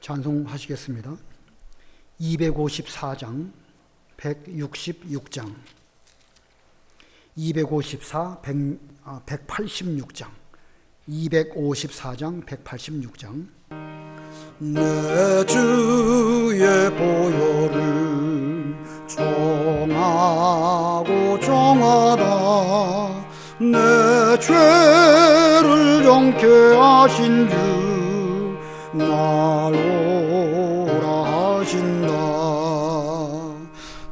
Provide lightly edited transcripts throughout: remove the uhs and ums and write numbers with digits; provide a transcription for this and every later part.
찬송하시겠습니다. 254장, 166장, 254, 186장, 254장, 186장. 내 주의 보혈은 정하고 정하다. 내 죄를 정케 하신 주 날 오라 하신다.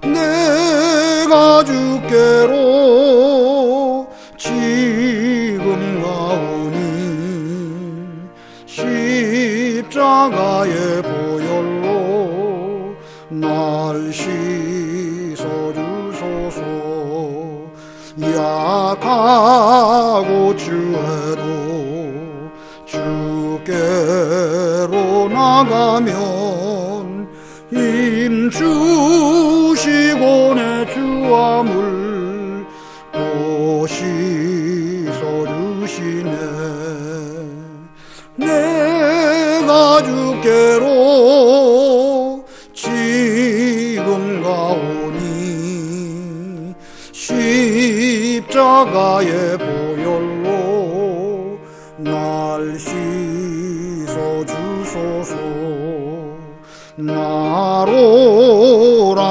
내가 주께로 지금 가오니 십자가의 보혈로 날 씻어주소서. 약하고 주해도 주께로 나가면 힘 주시고 내 주함을 또 씻어주시네. 내가 주께로 지금 가오니 십자가의 보혈로 날 씻어주소서. 나로라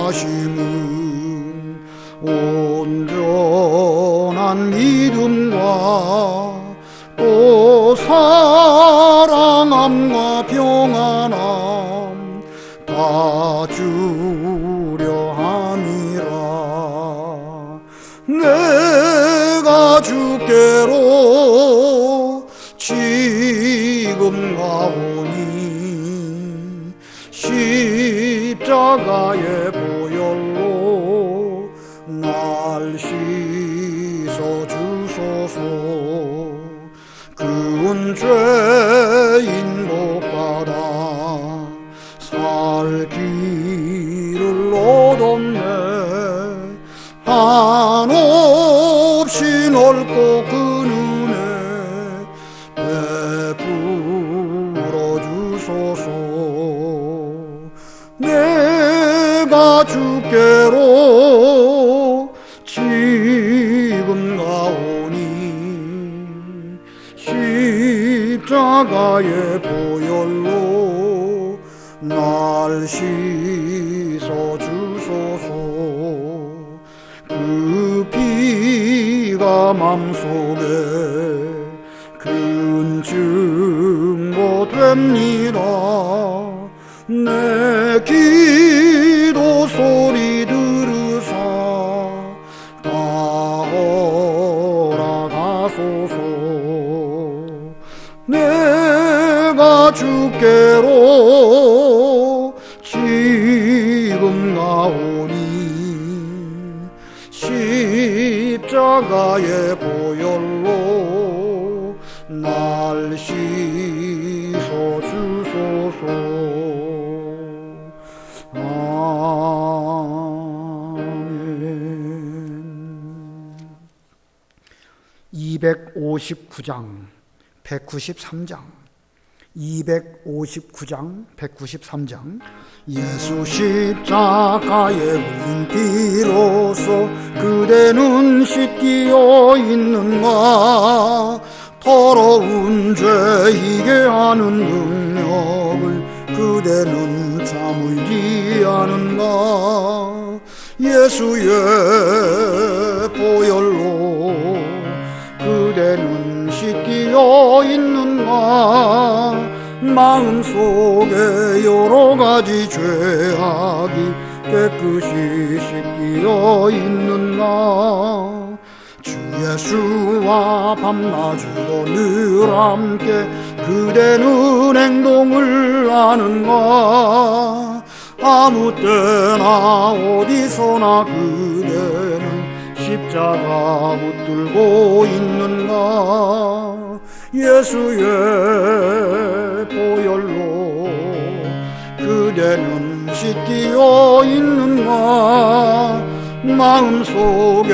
하심은 온전한 믿음과 또 사랑함과 평안함 다 주려 함이라. 내가 주께로 지금 가오니 십자가의 보혈로 날 씻어주소서. 그 죄인 복받아 살 길을 얻었네. 한없이 넓고 그 눈에 베풀어 주소서. 내가 주께로 지금 가오니 십자가의 보혈로 날 씻어주소서. 그 피가 맘속에 큰 증거 됩니다. 내 기도 소리 들으사 다 허락하소서. 내가 주께로 지금 가오니 십자가의 보혈로 날 씻어주소서. 아멘. 259장, 193장, 259장, 193장. 예수 십자가에 흘린 피로써 그대는 씻기어 있는가. 더러운 죄 이게 하는 능력을 그대는 참을지 않은가. 예수의 보혈로 그대는 씻기어 있는가. 마음속에 여러가지 죄악이 깨끗이 씻기어 있는가. 주 예수와 밤낮으로 늘 함께 그대는 행동을 하는가. 아무 때나 어디서나 그대는 십자가 붙들고 있는가. 예수의 보혈로 그대는 씻기어 있는가. 마음속에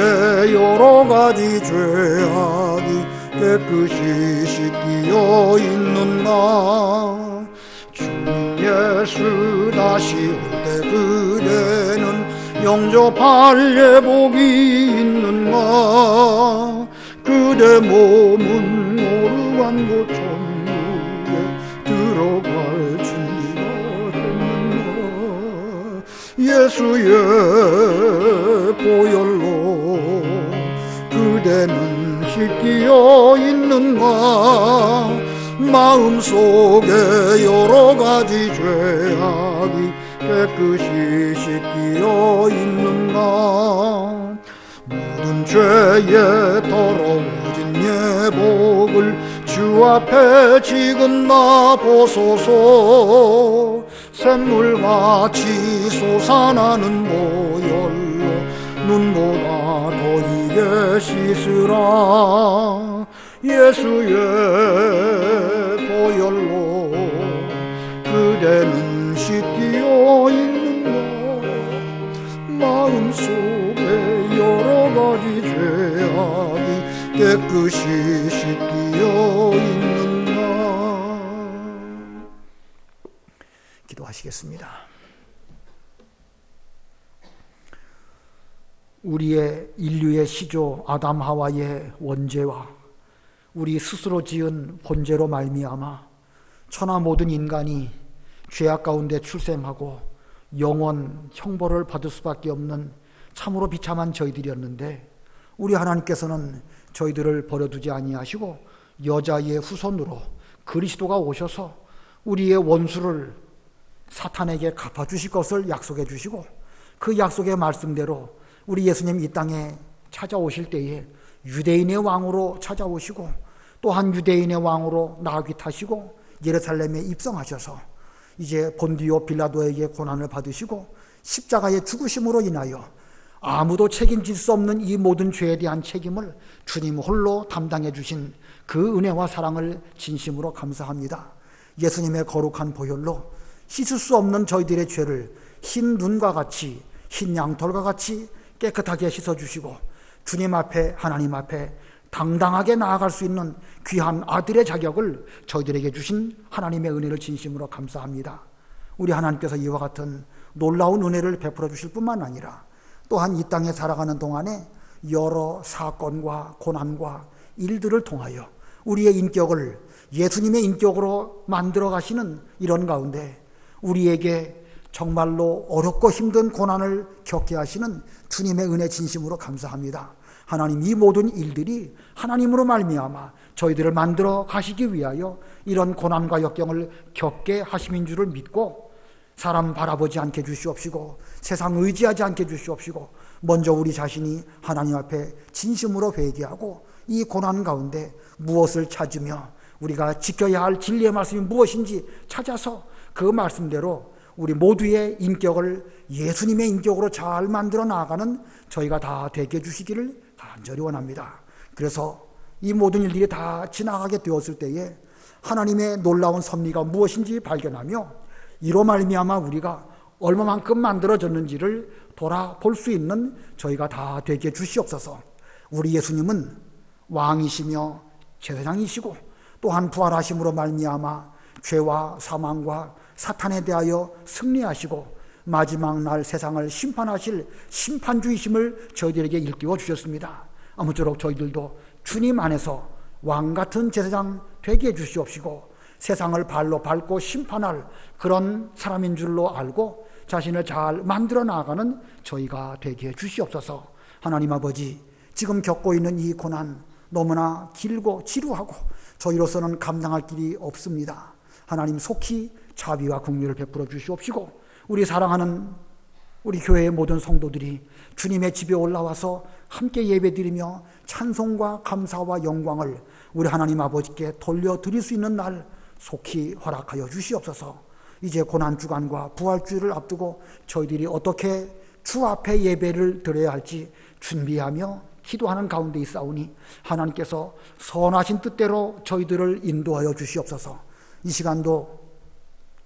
여러가지 죄악이 깨끗이 씻기어 있는가. 주 예수 다시 올 때 그대는 영접할 예복이 있는가? 그대 몸은 오르간 곳 천국에 들어갈 준비가 됐는가? 예수의 보혈로 그대는 씻기어 있는가? 마음속에 여러 가지 죄악이 깨끗이 씻기어 있는가? 모든 죄에 더러워진 예복을 주 앞에 지금 나 보소서. 샘물같이 솟아나는 보혈로 눈보다 더이게 씻으라. 예수의 보혈로 그대는 씻기어 있는가? 마음속에 여러 가지 죄악이 깨끗이 씻기어 있는가? 기도하시겠습니다. 우리의 인류의 시조 아담 하와의 원죄와 우리 스스로 지은 본죄로 말미암아 천하 모든 인간이 죄악 가운데 출생하고 영원 형벌을 받을 수밖에 없는 참으로 비참한 저희들이었는데, 우리 하나님께서는 저희들을 버려두지 아니하시고 여자의 후손으로 그리스도가 오셔서 우리의 원수를 사탄에게 갚아주실 것을 약속해 주시고, 그 약속의 말씀대로 우리 예수님 이 땅에 찾아오실 때에 유대인의 왕으로 찾아오시고 또한 유대인의 왕으로 나귀 타시고 예루살렘에 입성하셔서 이제 본디오 빌라도에게 고난을 받으시고 십자가의 죽으심으로 인하여 아무도 책임질 수 없는 이 모든 죄에 대한 책임을 주님 홀로 담당해 주신 그 은혜와 사랑을 진심으로 감사합니다. 예수님의 거룩한 보혈로 씻을 수 없는 저희들의 죄를 흰 눈과 같이, 흰 양털과 같이 깨끗하게 씻어주시고 주님 앞에, 하나님 앞에 당당하게 나아갈 수 있는 귀한 아들의 자격을 저희들에게 주신 하나님의 은혜를 진심으로 감사합니다. 우리 하나님께서 이와 같은 놀라운 은혜를 베풀어 주실 뿐만 아니라 또한 이 땅에 살아가는 동안에 여러 사건과 고난과 일들을 통하여 우리의 인격을 예수님의 인격으로 만들어 가시는 이런 가운데 우리에게 정말로 어렵고 힘든 고난을 겪게 하시는 주님의 은혜 진심으로 감사합니다. 하나님, 이 모든 일들이 하나님으로 말미암아 저희들을 만들어 가시기 위하여 이런 고난과 역경을 겪게 하심인 줄을 믿고 사람 바라보지 않게 주시옵시고 세상 의지하지 않게 주시옵시고 먼저 우리 자신이 하나님 앞에 진심으로 회개하고 이 고난 가운데 무엇을 찾으며 우리가 지켜야 할 진리의 말씀이 무엇인지 찾아서 그 말씀대로 우리 모두의 인격을 예수님의 인격으로 잘 만들어 나아가는 저희가 다 되게 해주시기를 간절히 원합니다. 그래서 이 모든 일들이 다 지나가게 되었을 때에 하나님의 놀라운 섭리가 무엇인지 발견하며 이로 말미암아 우리가 얼마만큼 만들어졌는지를 돌아볼 수 있는 저희가 다 되게 해주시옵소서. 우리 예수님은 왕이시며 제사장이시고 또한 부활하심으로 말미암아 죄와 사망과 사탄에 대하여 승리하시고 마지막 날 세상을 심판하실 심판주이심을 저희들에게 일깨워 주셨습니다. 아무쪼록 저희들도 주님 안에서 왕같은 제사장 되게 해주시옵시고 세상을 발로 밟고 심판할 그런 사람인 줄로 알고 자신을 잘 만들어 나가는 저희가 되게 해주시옵소서. 하나님 아버지, 지금 겪고 있는 이 고난 너무나 길고 지루하고 저희로서는 감당할 길이 없습니다. 하나님 속히 자비와 긍휼을 베풀어 주시옵시고 우리 사랑하는 우리 교회의 모든 성도들이 주님의 집에 올라와서 함께 예배드리며 찬송과 감사와 영광을 우리 하나님 아버지께 돌려드릴 수 있는 날 속히 허락하여 주시옵소서. 이제 고난주간과 부활주를 앞두고 저희들이 어떻게 주 앞에 예배를 드려야 할지 준비하며 기도하는 가운데 있사오니 하나님께서 선하신 뜻대로 저희들을 인도하여 주시옵소서. 이 시간도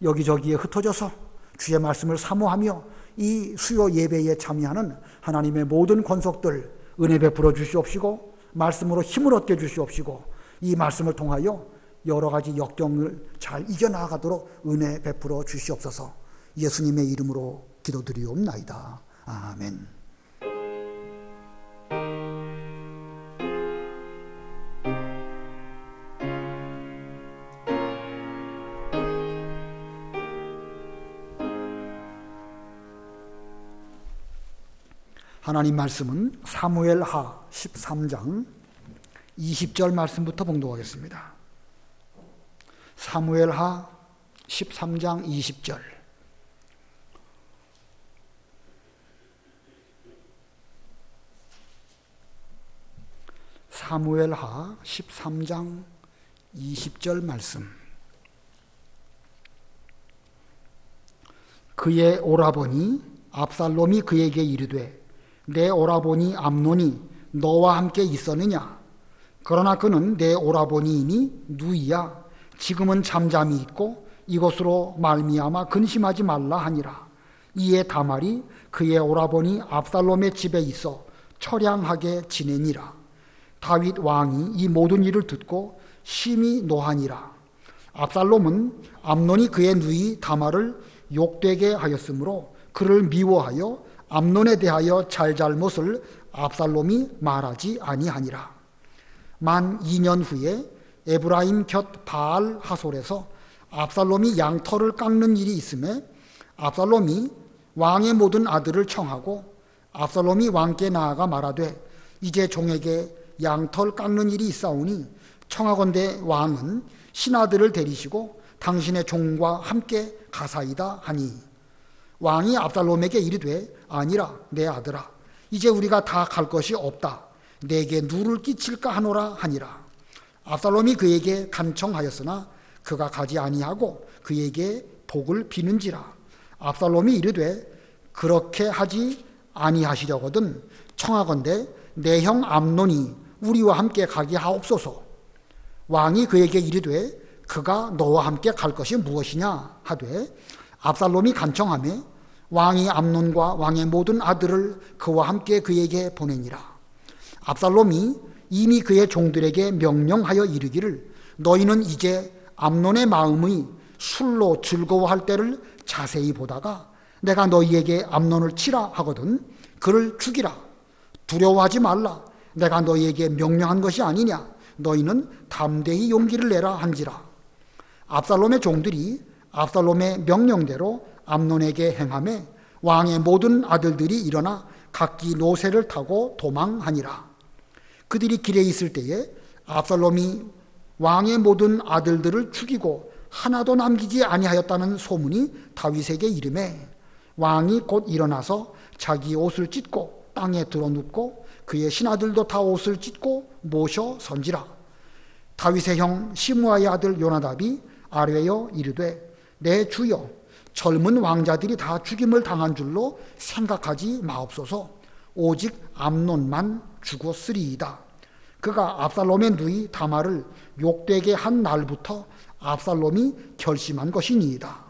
여기저기에 흩어져서 주의 말씀을 사모하며 이 수요 예배에 참여하는 하나님의 모든 권속들 은혜 베풀어 주시옵시고 말씀으로 힘을 얻게 주시옵시고 이 말씀을 통하여 여러 가지 역경을 잘 이겨나가도록 은혜 베풀어 주시옵소서. 예수님의 이름으로 기도드리옵나이다. 아멘. 하나님 말씀은 사무엘하 13장 20절 말씀부터 봉독하겠습니다. 사무엘하 13장 20절. 사무엘하 13장 20절 말씀. 그의 오라버니 압살롬이 그에게 이르되 내 오라버니 암논이 너와 함께 있었느냐? 그러나 그는 내 오라버니이니 누이야. 지금은 잠잠히 있고 이것으로 말미암아 근심하지 말라 하니라. 이에 다말이 그의 오라버니 압살롬의 집에 있어 처량하게 지내니라. 다윗 왕이 이 모든 일을 듣고 심히 노하니라. 압살롬은 암논이 그의 누이 다말을 욕되게 하였으므로 그를 미워하여 암논에 대하여 잘잘못을 압살롬이 말하지 아니하니라. 만 2년 후에 에브라임 곁 바알 하솔에서 압살롬이 양털을 깎는 일이 있음에 압살롬이 왕의 모든 아들을 청하고 압살롬이 왕께 나아가 말하되 이제 종에게 양털 깎는 일이 있사오니 청하건대 왕은 신하들을 데리시고 당신의 종과 함께 가사이다 하니 왕이 압살롬에게 이르되 아니라 내 아들아 이제 우리가 다 갈 것이 없다. 내게 누를 끼칠까 하노라 하니라. 압살롬이 그에게 간청하였으나 그가 가지 아니하고 그에게 복을 비는지라. 압살롬이 이르되 그렇게 하지 아니하시려거든 청하건대 내 형 암논이 우리와 함께 가게 하옵소서. 왕이 그에게 이르되 그가 너와 함께 갈 것이 무엇이냐 하되 압살롬이 간청하매 왕이 암논과 왕의 모든 아들을 그와 함께 그에게 보내니라. 압살롬이 이미 그의 종들에게 명령하여 이르기를 너희는 이제 암논의 마음이 술로 즐거워할 때를 자세히 보다가 내가 너희에게 암논을 치라 하거든 그를 죽이라. 두려워하지 말라. 내가 너희에게 명령한 것이 아니냐. 너희는 담대히 용기를 내라 한지라. 압살롬의 종들이 압살롬의 명령대로 암논에게 행하매 왕의 모든 아들들이 일어나 각기 노새를 타고 도망하니라. 그들이 길에 있을 때에 압살롬이 왕의 모든 아들들을 죽이고 하나도 남기지 아니하였다는 소문이 다윗에게 이르매 왕이 곧 일어나서 자기 옷을 찢고 땅에 드러눕고 그의 신하들도 다 옷을 찢고 모셔 선지라. 다윗의 형 시므아의 아들 요나답이 아뢰어 이르되 내 주여 젊은 왕자들이 다 죽임을 당한 줄로 생각하지 마옵소서. 오직 암논만 죽었으리이다. 그가 압살롬의 누이 다말을 욕되게 한 날부터 압살롬이 결심한 것이니이다.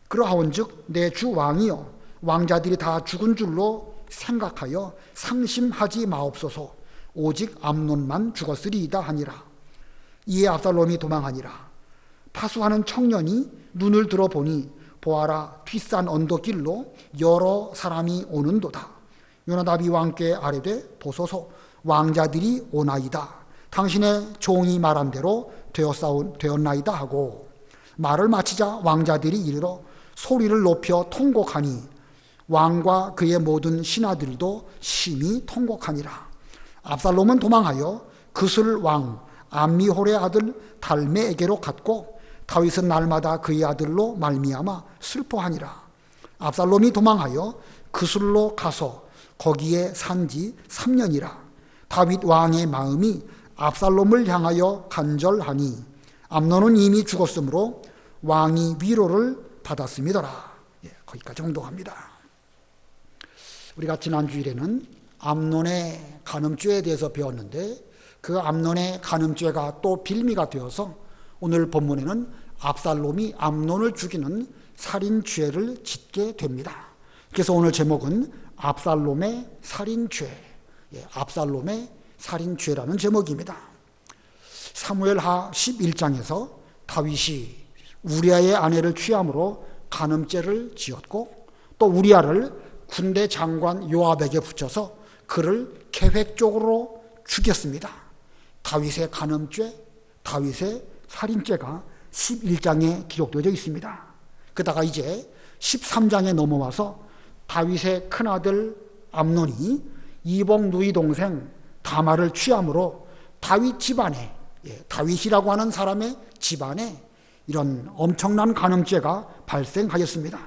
그러하온즉 내 주 왕이여 왕자들이 다 죽은 줄로 생각하여 상심하지 마옵소서. 오직 암논만 죽었으리이다 하니라. 이에 압살롬이 도망하니라. 파수하는 청년이 눈을 들어보니 보아라 뒷산 언덕길로 여러 사람이 오는도다. 요나답이 왕께 아뢰되 보소서 왕자들이 오나이다. 당신의 종이 말한 대로 되었나이다 하고 말을 마치자 왕자들이 이르러 소리를 높여 통곡하니 왕과 그의 모든 신하들도 심히 통곡하니라. 압살롬은 도망하여 그슬 왕 암미홀의 아들 달메에게로 갔고 다윗은 날마다 그의 아들로 말미암아 슬퍼하니라. 압살롬이 도망하여 그슬로 가서 거기에 산지 3년이라. 다윗 왕의 마음이 압살롬을 향하여 간절하니 암논은 이미 죽었으므로 왕이 위로를 받았음이더라. 거기까지 정독합니다. 우리가 지난 주일에는 암논의 간음죄에 대해서 배웠는데 그 암논의 간음죄가 또 빌미가 되어서 오늘 본문에는 압살롬이 암논을 죽이는 살인죄를 짓게 됩니다. 그래서 오늘 제목은 압살롬의 살인죄, 압살롬의 살인죄라는 제목입니다. 사무엘하 11장에서 다윗이 우리아의 아내를 취함으로 간음죄를 지었고, 또 우리아를 군대 장관 요압에게 붙여서 그를 계획적으로 죽였습니다. 다윗의 간음죄, 다윗의 살인죄가 11장에 기록되어 있습니다. 그러다가 이제 13장에 넘어와서 다윗의 큰아들 암논이 이복 누이 동생 다말을 취함으로 다윗 집안에, 다윗이라고 하는 사람의 집안에 이런 엄청난 간음죄가 발생하였습니다.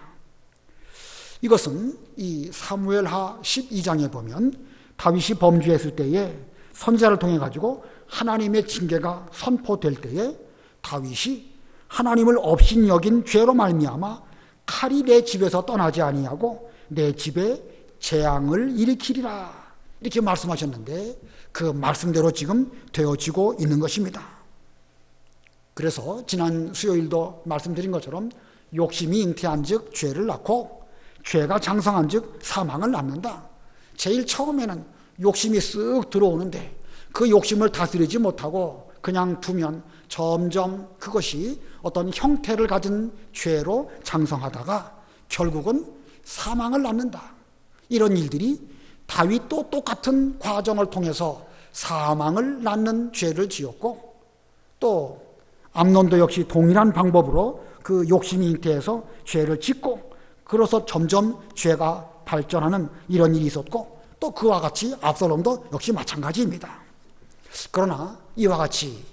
이것은 이 사무엘하 12장에 보면 다윗이 범죄했을 때에 선지자를 통해 가지고 하나님의 징계가 선포될 때에 다윗이 하나님을 업신 여긴 죄로 말미암아 칼이 내 집에서 떠나지 아니하고 내 집에 재앙을 일으키리라, 이렇게 말씀하셨는데 그 말씀대로 지금 되어지고 있는 것입니다. 그래서 지난 수요일도 말씀드린 것처럼 욕심이 잉태한 즉 죄를 낳고 죄가 장성한 즉 사망을 낳는다. 제일 처음에는 욕심이 쓱 들어오는데 그 욕심을 다스리지 못하고 그냥 두면 점점 그것이 어떤 형태를 가진 죄로 장성하다가 결국은 사망을 낳는다. 이런 일들이 다윗도 똑같은 과정을 통해서 사망을 낳는 죄를 지었고, 또 암논도 역시 동일한 방법으로 그 욕심이 잉태해서 죄를 짓고, 그래서 점점 죄가 발전하는 이런 일이 있었고, 또 그와 같이 압살롬도 역시 마찬가지입니다. 그러나 이와 같이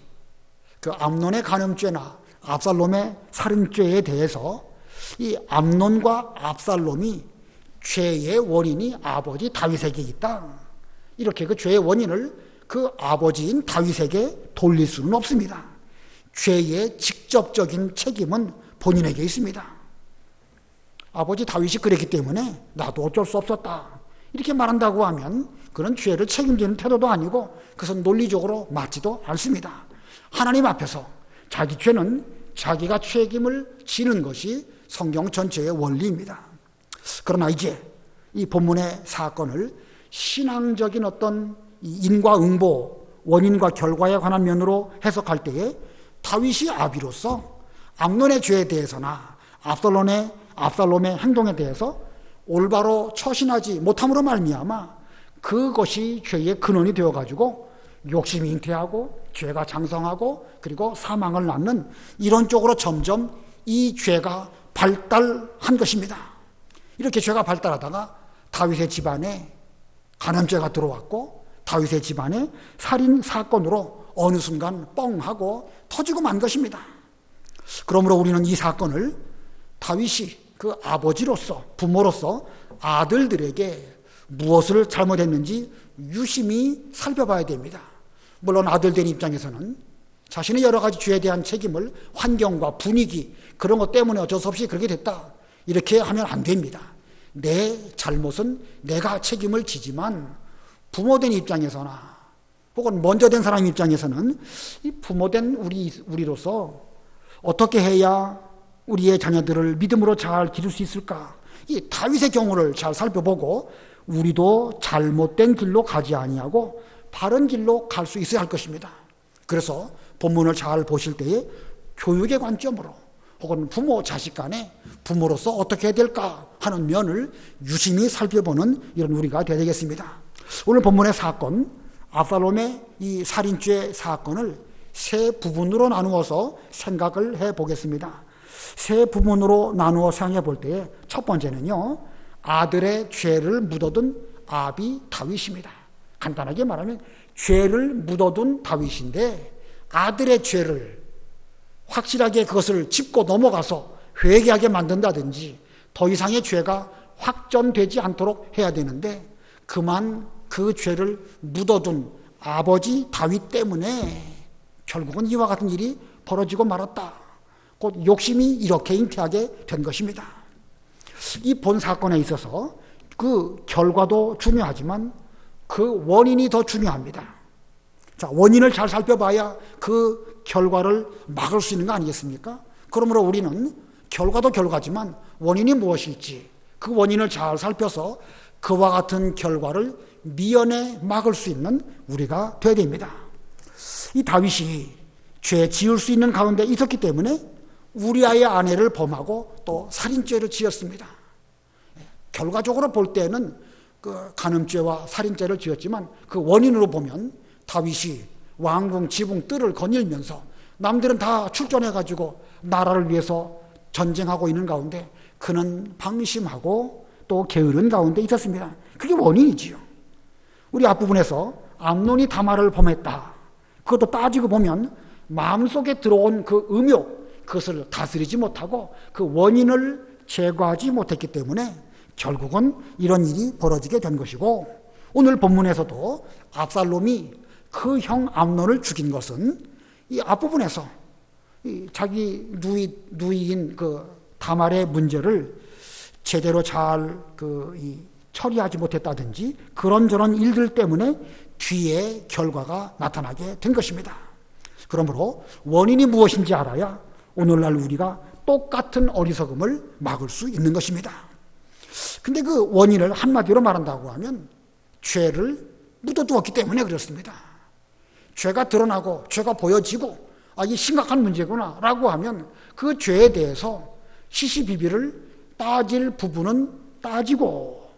그 암논의 간음죄나 압살롬의 살인죄에 대해서 이 암논과 압살롬이 죄의 원인이 아버지 다윗에게 있다, 이렇게 그 죄의 원인을 그 아버지인 다윗에게 돌릴 수는 없습니다. 죄의 직접적인 책임은 본인에게 있습니다. 아버지 다윗이 그랬기 때문에 나도 어쩔 수 없었다, 이렇게 말한다고 하면 그런 죄를 책임지는 태도도 아니고 그것은 논리적으로 맞지도 않습니다. 하나님 앞에서 자기 죄는 자기가 책임을 지는 것이 성경 전체의 원리입니다. 그러나 이제 이 본문의 사건을 신앙적인 어떤 인과응보, 원인과 결과에 관한 면으로 해석할 때에 다윗이 아비로서 암논의 죄에 대해서나 압살롬의 행동에 대해서 올바로 처신하지 못함으로 말미암아 그것이 죄의 근원이 되어가지고 욕심이 잉태하고 죄가 장성하고 그리고 사망을 낳는 이런 쪽으로 점점 이 죄가 발달한 것입니다. 이렇게 죄가 발달하다가 다윗의 집안에 간음죄가 들어왔고 다윗의 집안에 살인 사건으로 어느 순간 뻥 하고 터지고 만 것입니다. 그러므로 우리는 이 사건을 다윗이 그 아버지로서, 부모로서 아들들에게 무엇을 잘못했는지 유심히 살펴봐야 됩니다. 물론 아들들 입장에서는 자신의 여러 가지 죄에 대한 책임을 환경과 분위기, 그런 것 때문에 어쩔 수 없이 그렇게 됐다, 이렇게 하면 안 됩니다. 내 잘못은 내가 책임을 지지만 부모된 입장에서나 혹은 먼저 된 사람 입장에서는 이 부모된 우리로서 어떻게 해야 우리의 자녀들을 믿음으로 잘 기를 수 있을까? 이 다윗의 경우를 잘 살펴보고 우리도 잘못된 길로 가지 아니하고 바른 길로 갈 수 있어야 할 것입니다. 그래서 본문을 잘 보실 때에 교육의 관점으로 혹은 부모 자식 간에 부모로서 어떻게 해야 될까 하는 면을 유심히 살펴보는 이런 우리가 되어야 되겠습니다. 오늘 본문의 사건, 압살롬의 이 살인죄 사건을 세 부분으로 나누어서 생각을 해보겠습니다. 세 부분으로 나누어 생각해 볼 때에 첫 번째는요, 아들의 죄를 묻어둔 아비 다윗입니다. 간단하게 말하면 죄를 묻어둔 다윗인데 아들의 죄를 확실하게 그것을 짚고 넘어가서 회개하게 만든다든지 더 이상의 죄가 확전되지 않도록 해야 되는데 그만 그 죄를 묻어둔 아버지 다윗 때문에 결국은 이와 같은 일이 벌어지고 말았다. 곧 욕심이 이렇게 잉태하게 된 것입니다. 이 본 사건에 있어서 그 결과도 중요하지만 그 원인이 더 중요합니다. 자, 원인을 잘 살펴봐야 그 결과를 막을 수 있는 거 아니겠습니까? 그러므로 우리는 결과도 결과지만 원인이 무엇일지 그 원인을 잘 살펴서 그와 같은 결과를 미연에 막을 수 있는 우리가 되어야 됩니다. 이 다윗이 죄 지을 수 있는 가운데 있었기 때문에 우리아의 아내를 범하고 또 살인죄를 지었습니다. 결과적으로 볼 때는 그 간음죄와 살인죄를 지었지만 그 원인으로 보면 다윗이 왕궁 지붕 뜰을 거닐면서 남들은 다 출전해가지고 나라를 위해서 전쟁하고 있는 가운데 그는 방심하고 또 게으른 가운데 있었습니다. 그게 원인이지요. 우리 앞부분에서 암논이 다말을 범했다. 그것도 따지고 보면 마음속에 들어온 그 음욕, 그것을 다스리지 못하고 그 원인을 제거하지 못했기 때문에 결국은 이런 일이 벌어지게 된 것이고, 오늘 본문에서도 압살롬이 그 형 암논을 죽인 것은 이 앞부분에서 이 자기 누이인 그 다말의 문제를 제대로 잘 처리하지 못했다든지 그런저런 일들 때문에 뒤에 결과가 나타나게 된 것입니다. 그러므로 원인이 무엇인지 알아야 오늘날 우리가 똑같은 어리석음을 막을 수 있는 것입니다. 근데 그 원인을 한마디로 말한다고 하면 죄를 묻어두었기 때문에 그렇습니다. 죄가 드러나고 죄가 보여지고 이게 심각한 문제구나 라고 하면 그 죄에 대해서 시시비비를 따질 부분은 따지고,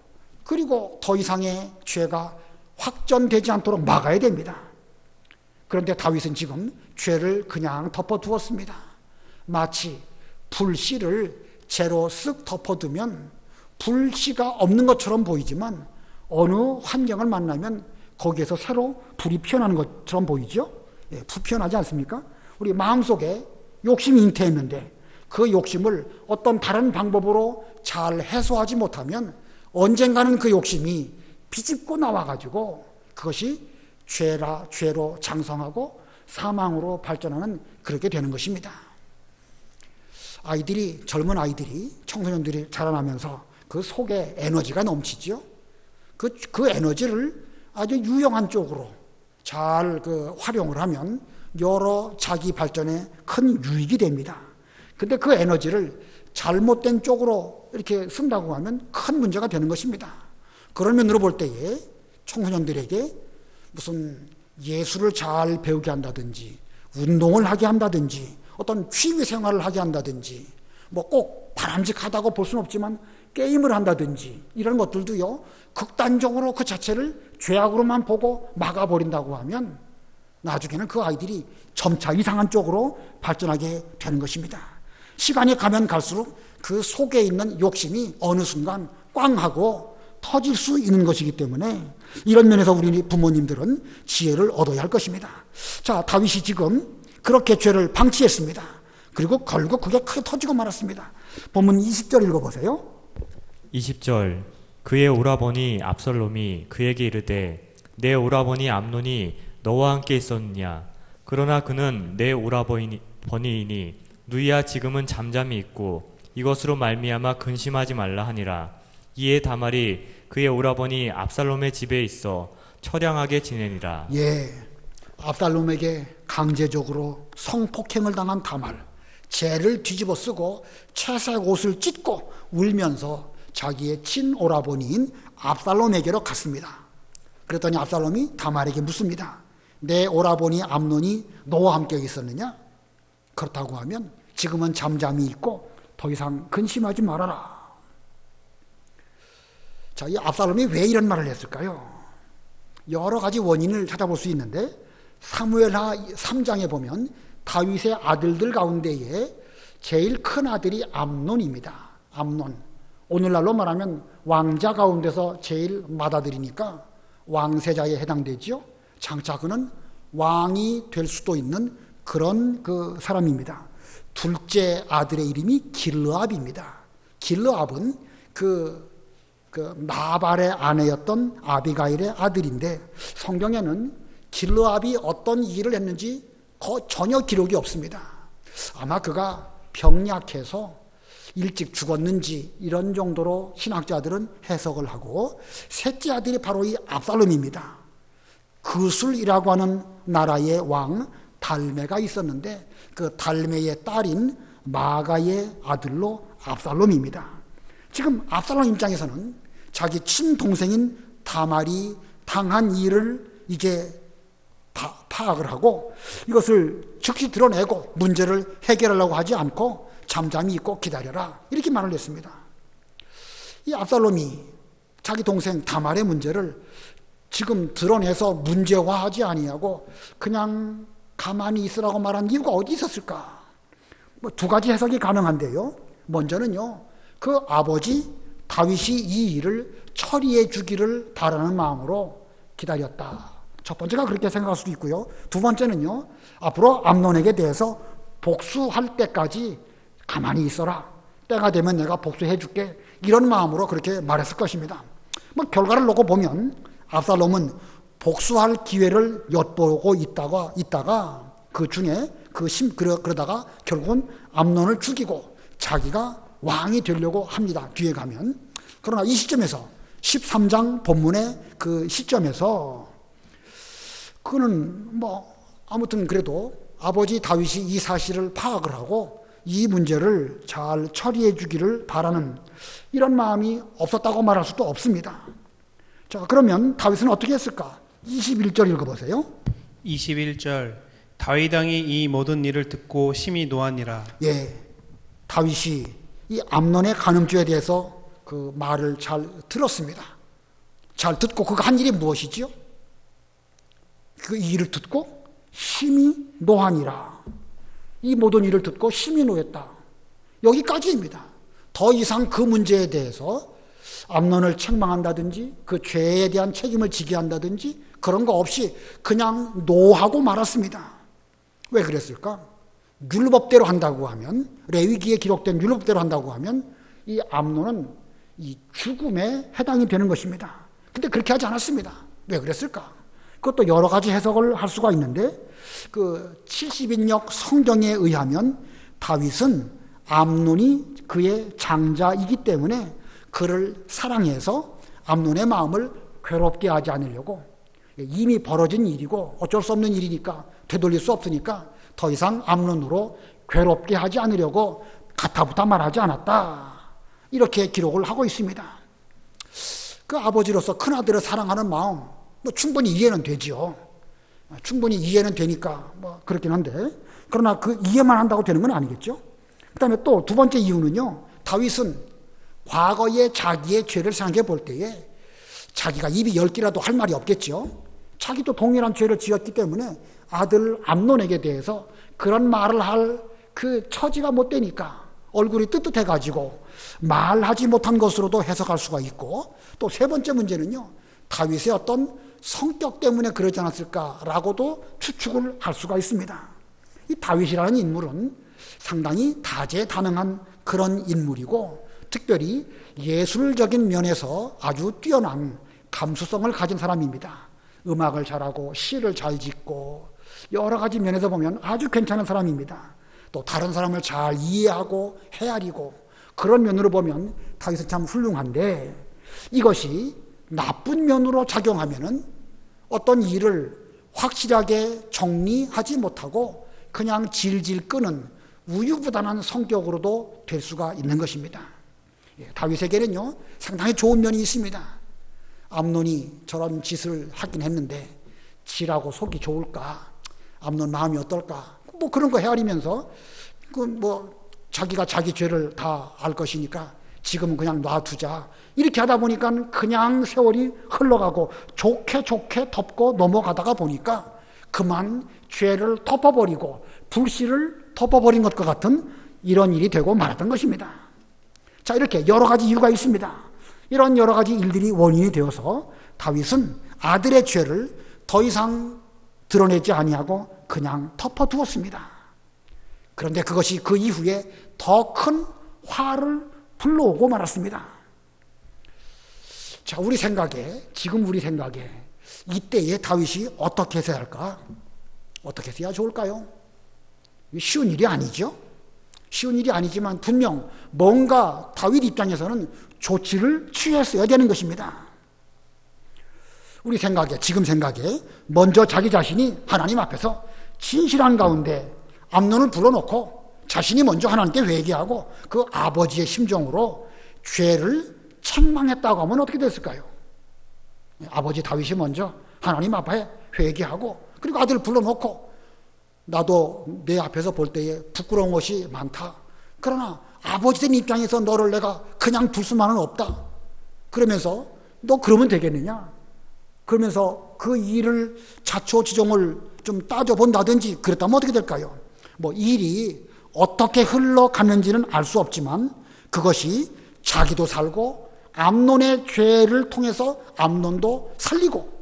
그리고 더 이상의 죄가 확전되지 않도록 막아야 됩니다. 그런데 다윗은 지금 죄를 그냥 덮어두었습니다. 마치 불씨를 재로 쓱 덮어두면 불씨가 없는 것처럼 보이지만 어느 환경을 만나면 거기에서 새로 불이 피어나는 것처럼 보이죠? 불피어나지 않습니까? 우리 마음속에 욕심이 잉태했는데 그 욕심을 어떤 다른 방법으로 잘 해소하지 못하면 언젠가는 그 욕심이 비집고 나와가지고 그것이 죄로 장성하고 사망으로 발전하는 그렇게 되는 것입니다. 젊은 아이들이, 청소년들이 자라나면서 그 속에 에너지가 넘치죠. 그 에너지를 아주 유용한 쪽으로 잘 활용을 하면 여러 자기 발전에 큰 유익이 됩니다. 근데 그 에너지를 잘못된 쪽으로 이렇게 쓴다고 하면 큰 문제가 되는 것입니다. 그런 면으로 볼 때에 청소년들에게 무슨 예술을 잘 배우게 한다든지, 운동을 하게 한다든지, 어떤 취미 생활을 하게 한다든지, 뭐 꼭 바람직하다고 볼 수는 없지만 게임을 한다든지 이런 것들도요, 극단적으로 그 자체를 죄악으로만 보고 막아버린다고 하면 나중에는 그 아이들이 점차 이상한 쪽으로 발전하게 되는 것입니다. 시간이 가면 갈수록 그 속에 있는 욕심이 어느 순간 꽝 하고 터질 수 있는 것이기 때문에 이런 면에서 우리 부모님들은 지혜를 얻어야 할 것입니다. 자, 다윗이 지금 그렇게 죄를 방치했습니다. 그리고 결국 그게 크게 터지고 말았습니다. 본문 20절 읽어보세요. 20절 그의 오라버니 압살롬이 그에게 이르되 내 오라버니 암논이 너와 함께 있었느냐? 그러나 그는 내 오라버니이니 누이야 지금은 잠잠히 있고 이것으로 말미암아 근심하지 말라 하니라. 이에 다말이 그의 오라버니 압살롬의 집에 있어 처량하게 지내니라. 압살롬에게 강제적으로 성폭행을 당한 다말, 죄를 뒤집어 쓰고 채색 옷을 찢고 울면서 자기의 친오라버니인 압살롬에게로 갔습니다. 그랬더니 압살롬이 다말에게 묻습니다. 내 오라버니 암논이 너와 함께 있었느냐? 그렇다고 하면 지금은 잠잠히 있고 더 이상 근심하지 말아라. 자, 이 압살롬이 왜 이런 말을 했을까요? 여러 가지 원인을 찾아볼 수 있는데 사무엘하 3장에 보면 다윗의 아들들 가운데에 제일 큰 아들이 암논입니다. 암논. 오늘날로 말하면 왕자 가운데서 제일 맏아들이니까 왕세자에 해당되죠. 장차 그는 왕이 될 수도 있는 그런 그 사람입니다. 둘째 아들의 이름이 길르압입니다. 길르압은 그 나발의 아내였던 아비가일의 아들인데 성경에는 길르압이 어떤 일을 했는지 전혀 기록이 없습니다. 아마 그가 병약해서 일찍 죽었는지 이런 정도로 신학자들은 해석을 하고, 셋째 아들이 바로 이 압살롬입니다. 그술이라고 하는 나라의 왕 달메가 있었는데 그 달메의 딸인 마가의 아들로 압살롬입니다. 지금 압살롬 입장에서는 자기 친동생인 다말이 당한 일을 이제 다 파악을 하고 이것을 즉시 드러내고 문제를 해결하려고 하지 않고 잠잠히 있고 기다려라, 이렇게 말을 했습니다. 이 압살롬이 자기 동생 다말의 문제를 지금 드러내서 문제화하지 아니하고 그냥 가만히 있으라고 말한 이유가 어디 있었을까? 뭐 두 가지 해석이 가능한데요. 먼저는요, 그 아버지 다윗이 이 일을 처리해 주기를 바라는 마음으로 기다렸다. 첫 번째가 그렇게 생각할 수도 있고요. 두 번째는요, 앞으로 암논에게 대해서 복수할 때까지 가만히 있어라. 때가 되면 내가 복수해 줄게. 이런 마음으로 그렇게 말했을 것입니다. 뭐 결과를 놓고 보면 압살롬은 복수할 기회를 엿보고 있다가 그 중에 그러다가 결국은 암논을 죽이고 자기가 왕이 되려고 합니다. 뒤에 가면. 그러나 이 시점에서 13장 본문의 그 시점에서 그는 뭐 아무튼 그래도 아버지 다윗이 이 사실을 파악을 하고 이 문제를 잘 처리해 주기를 바라는 이런 마음이 없었다고 말할 수도 없습니다. 자, 그러면 다윗은 어떻게 했을까? 21절 읽어보세요. 21절 다윗 왕이 이 모든 일을 듣고 심히 노하니라. 예, 다윗이 이 암논의 간음죄에 대해서 그 말을 잘 들었습니다. 잘 듣고 그가 한 일이 무엇이지요? 그 일을 듣고 심히 노하니라. 이 모든 일을 듣고 심히 노했다. 여기까지입니다. 더 이상 그 문제에 대해서 암논을 책망한다든지 그 죄에 대한 책임을 지게 한다든지 그런 거 없이 그냥 노하고 말았습니다. 왜 그랬을까? 율법대로 한다고 하면, 레위기에 기록된 율법대로 한다고 하면 이 암논은 이 죽음에 해당이 되는 것입니다. 근데 그렇게 하지 않았습니다. 왜 그랬을까? 그것도 여러 가지 해석을 할 수가 있는데 그 70인역 성경에 의하면 다윗은 암논이 그의 장자이기 때문에 그를 사랑해서 암논의 마음을 괴롭게 하지 않으려고, 이미 벌어진 일이고 어쩔 수 없는 일이니까 되돌릴 수 없으니까 더 이상 암논으로 괴롭게 하지 않으려고 가타부타 말하지 않았다, 이렇게 기록을 하고 있습니다. 그 아버지로서 큰아들을 사랑하는 마음 뭐 충분히 이해는 되지요. 충분히 이해는 되니까 뭐 그렇긴 한데, 그러나 그 이해만 한다고 되는 건 아니겠죠. 그 다음에 또 두 번째 이유는요, 다윗은 과거의 자기의 죄를 생각해 볼 때에 자기가 입이 10개라도 할 말이 없겠죠. 자기도 동일한 죄를 지었기 때문에 아들 암논에게 대해서 그런 말을 할 그 처지가 못 되니까 얼굴이 뜨뜻해가지고 말하지 못한 것으로도 해석할 수가 있고, 또 세 번째 문제는요, 다윗의 어떤 성격 때문에 그러지 않았을까라고도 추측을 할 수가 있습니다. 이 다윗이라는 인물은 상당히 다재다능한 그런 인물이고, 특별히 예술적인 면에서 아주 뛰어난 감수성을 가진 사람입니다. 음악을 잘하고 시를 잘 짓고 여러 가지 면에서 보면 아주 괜찮은 사람입니다. 또 다른 사람을 잘 이해하고 헤아리고, 그런 면으로 보면 다윗은 참 훌륭한데, 이것이 나쁜 면으로 작용하면은 어떤 일을 확실하게 정리하지 못하고 그냥 질질 끄는 우유부단한 성격으로도 될 수가 있는 것입니다. 다윗에게는요, 상당히 좋은 면이 있습니다. 암논이 저런 짓을 하긴 했는데 지라고 속이 좋을까? 암논 마음이 어떨까? 뭐 그런 거 헤아리면서 그 뭐 자기가 자기 죄를 다 알 것이니까 지금은 그냥 놔두자, 이렇게 하다 보니까 그냥 세월이 흘러가고 좋게 덮고 넘어가다가 보니까 그만 죄를 덮어버리고 불씨를 덮어버린 것과 같은 이런 일이 되고 말았던 것입니다. 자, 이렇게 여러 가지 이유가 있습니다. 이런 여러 가지 일들이 원인이 되어서 다윗은 아들의 죄를 더 이상 드러내지 아니하고 그냥 덮어두었습니다. 그런데 그것이 그 이후에 더 큰 화를 불러오고 말았습니다. 자, 지금 우리 생각에 이때의 다윗이 어떻게 해야 할까? 어떻게 해야 좋을까요? 쉬운 일이 아니죠. 쉬운 일이 아니지만 분명 뭔가 다윗 입장에서는 조치를 취했어야 되는 것입니다. 우리 생각에, 지금 생각에 먼저 자기 자신이 하나님 앞에서 진실한 가운데 암논을 불러놓고 자신이 먼저 하나님께 회개하고 그 아버지의 심정으로 죄를 책망했다고 하면 어떻게 됐을까요? 아버지 다윗이 먼저 하나님 앞에 회개하고 그리고 아들을 불러놓고 나도 내 앞에서 볼 때에 부끄러운 것이 많다. 그러나 아버지 된 입장에서 너를 내가 그냥 둘 수만은 없다. 그러면서 너 그러면 되겠느냐? 그러면서 그 일을 자초지종을 좀 따져본다든지 그랬다면 어떻게 될까요? 뭐 일이 어떻게 흘러가는지는 알 수 없지만 그것이 자기도 살고 암논의 죄를 통해서 암논도 살리고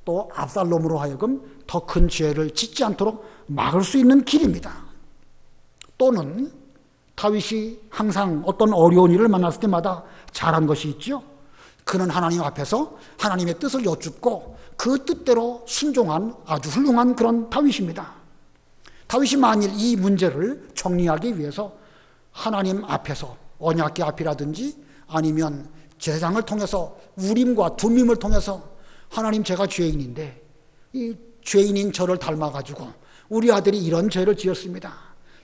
또 압살롬으로 하여금 더 큰 죄를 짓지 않도록 막을 수 있는 길입니다. 또는 다윗이 항상 어떤 어려운 일을 만났을 때마다 잘한 것이 있죠. 그는 하나님 앞에서 하나님의 뜻을 여쭙고 그 뜻대로 순종한 아주 훌륭한 그런 다윗입니다. 다윗이 만일 이 문제를 정리하기 위해서 하나님 앞에서 언약궤 앞이라든지 아니면 제사장을 통해서 우림과 둠밈을 통해서 하나님 제가 죄인인데 이 죄인인 저를 닮아가지고 우리 아들이 이런 죄를 지었습니다.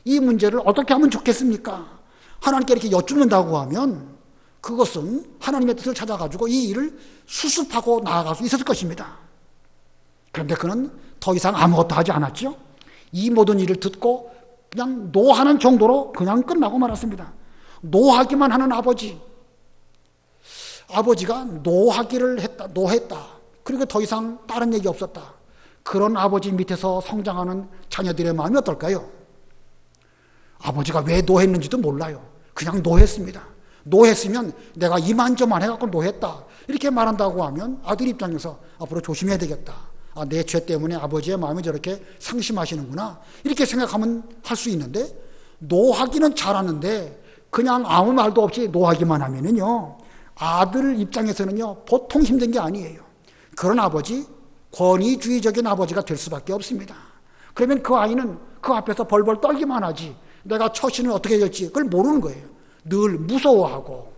이 문제를 어떻게 하면 좋겠습니까? 하나님께 이렇게 여쭙는다고 하면 그것은 하나님의 뜻을 찾아가지고 이 일을 수습하고 나아갈 수 있었을 것입니다. 그런데 그는 더 이상 아무것도 하지 않았죠. 이 모든 일을 듣고 그냥 노하는 정도로 그냥 끝나고 말았습니다. 노하기만 하는 아버지가 노하기를 했다, 노했다. 그리고 더 이상 다른 얘기 없었다. 그런 아버지 밑에서 성장하는 자녀들의 마음이 어떨까요? 아버지가 왜 노했는지도 몰라요. 그냥 노했습니다. 노했으면 내가 이만저만 해갖고 노했다. 이렇게 말한다고 하면 아들 입장에서 앞으로 조심해야 되겠다. 내 죄 때문에 아버지의 마음이 저렇게 상심하시는구나. 이렇게 생각하면 할 수 있는데 노하기는 잘하는데 그냥 아무 말도 없이 노하기만 하면은요. 아들 입장에서는요. 보통 힘든 게 아니에요. 그런 아버지, 권위주의적인 아버지가 될 수밖에 없습니다. 그러면 그 아이는 그 앞에서 벌벌 떨기만 하지 내가 처신을 어떻게 될지 그걸 모르는 거예요. 늘 무서워하고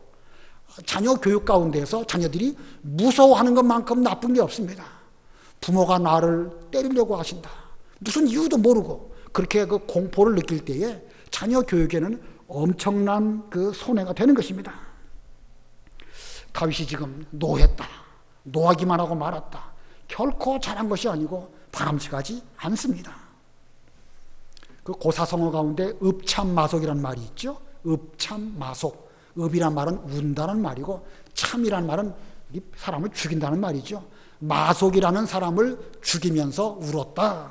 자녀 교육 가운데서 자녀들이 무서워하는 것만큼 나쁜 게 없습니다. 부모가 나를 때리려고 하신다. 무슨 이유도 모르고 그렇게 그 공포를 느낄 때에 자녀 교육에는 엄청난 그 손해가 되는 것입니다. 다윗이 지금 노했다. 노하기만 하고 말았다. 결코 잘한 것이 아니고 바람직하지 않습니다. 그 고사성어 가운데 읍참마속이라는 말이 있죠. 읍참마속. 읍이란 말은 운다는 말이고 참이란 말은 사람을 죽인다는 말이죠. 마속이라는 사람을 죽이면서 울었다.